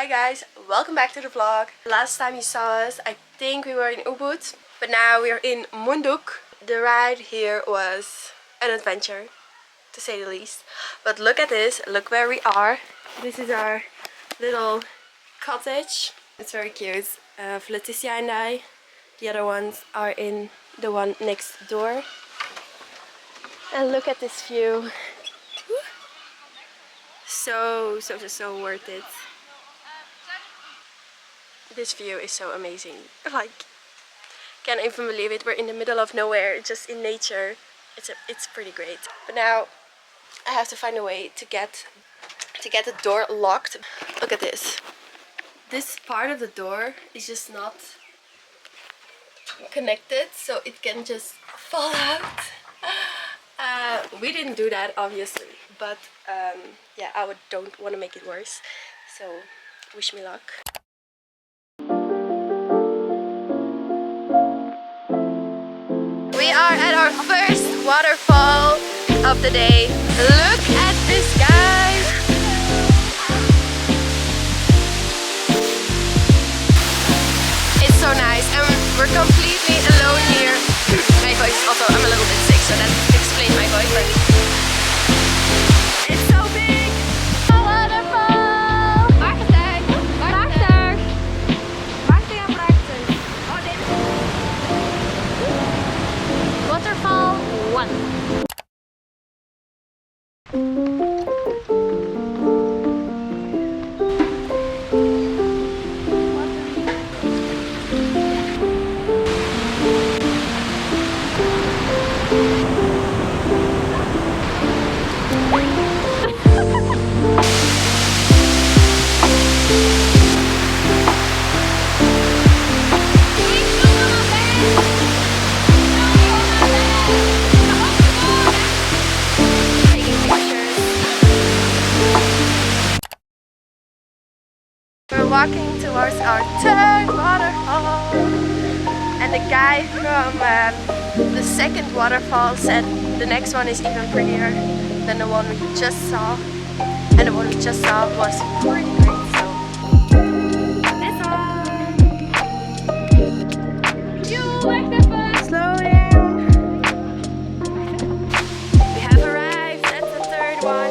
Hi guys, welcome back to the vlog. Last time you saw us, I think we were in Ubud, but now we are in Munduk. The ride here was an adventure, to say the least. But look at this, look where we are. This is our little cottage. It's very cute. Leticia and I, the other ones are in the one next door. And look at this view. So worth it. This view is so amazing. Like, can't even believe it. We're in the middle of nowhere, just in nature. It's pretty great. But now I have to find a way to get the door locked. Look at this. This part of the door is just not connected, so it can just fall out. We didn't do that, obviously, but yeah, I don't want to make it worse. So wish me luck. We are at our first waterfall of the day. Look at this, guys! It's so nice, and we're completely alone here. My voice also, I'm a little bit sick, so that explains my voice, but it's so big! A waterfall! Prachtig! Prachtig! Prachtig en prachtig. Oh, dit is waterfall 1. Walking towards our third waterfall, and the guy from the second waterfall said the next one is even prettier than the one we just saw, and the one we just saw was pretty great. So this one, you like the fun. Slow down. We have arrived at the third one.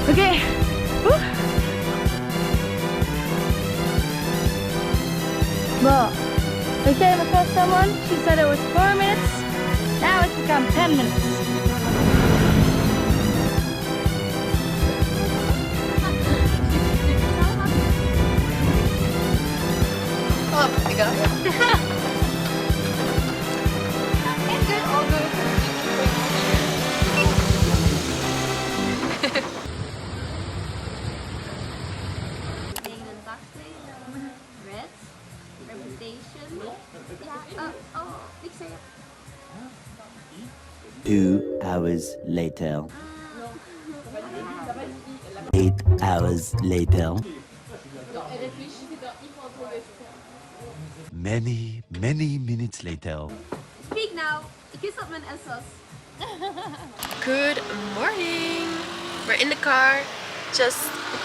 Okay. Well, we came across someone. She said it was 4 minutes. Now it's become 10 minutes. Oh, we got it. It's good. All good. 2 hours later. 8 hours later. Many minutes later. Speak now. Ik is op mijn Ersatz. Good morning. We're in the car. Just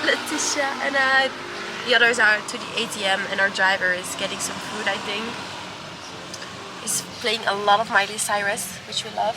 Letitia and I. The others are to the ATM and our driver is getting some food, I think. He's playing a lot of Miley Cyrus, which we love.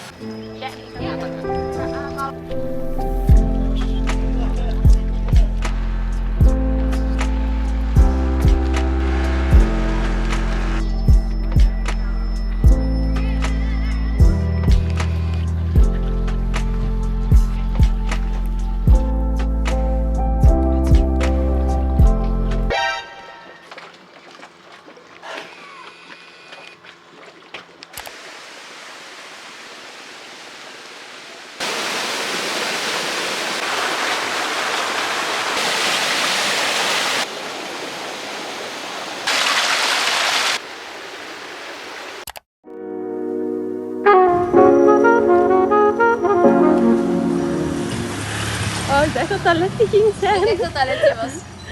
Oh, ik dacht dat dat Letty ging zijn. Ik dacht dat dat Letty was.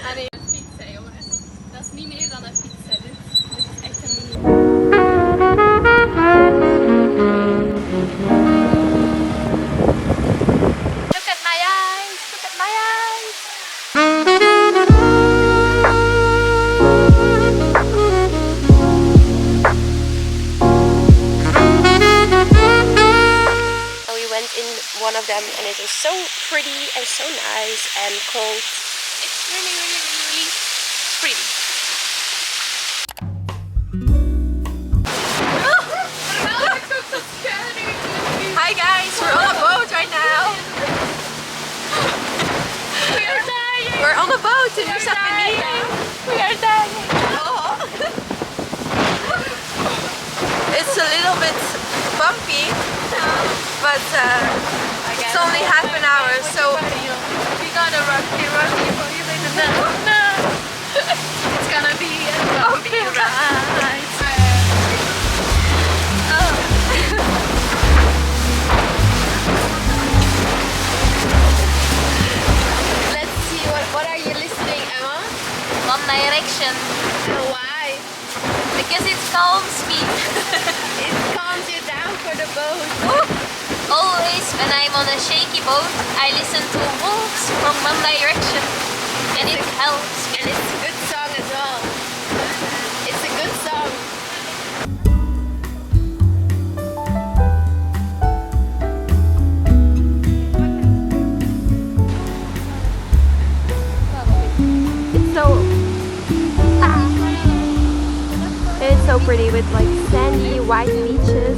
Ah nee, een fiets hè jongens. Dat is niet meer dan een fiets hè. Dit is echt een mini. Look at my eyes! Look at my eyes! We went in one of them and it was so pretty and so nice and cold. It's really pretty. Hi guys, we're on a boat right now. We are dying! We're on a boat in Nusa Penida. We are dying! It's a little bit bumpy, but it's only half an hour, so we gotta rocky in the middle. No! It's gonna be a bumpy ride. let's see, what are you listening, Emma? One Direction. Why? Because it calms me. It calms you down for the boat. Always when I'm on a shaky boat, I listen to Wolves from One Direction. And it helps me. And it's a good song as well. It's a good song. It's so pretty with like sandy white beaches.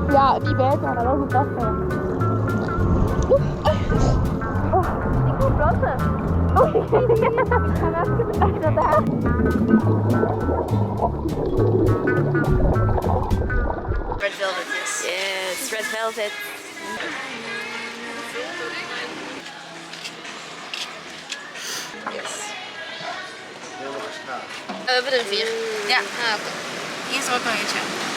Ja, die bijt, maar dat wel goed afvallen. Ik moet plassen. Oei, ik ga even achter daar. Red velvet, yes. Yes, red velvet. Yes. We hebben er 4. Ja. Ah, oké. Hier is er ook nog eentje.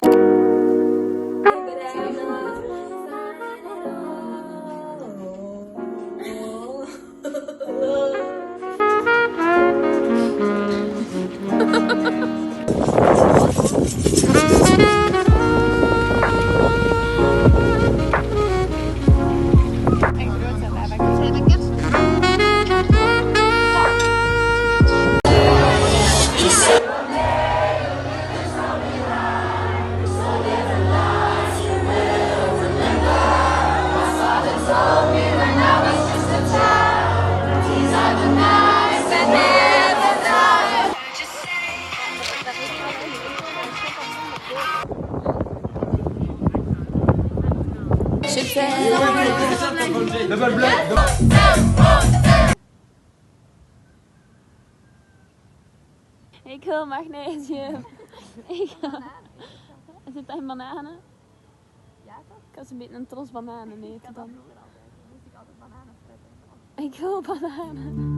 Ik wil magnesium. Zit dat in bananen? Ja toch? Ik kan een beetje een tros bananen eten dan. Ik wil bananen.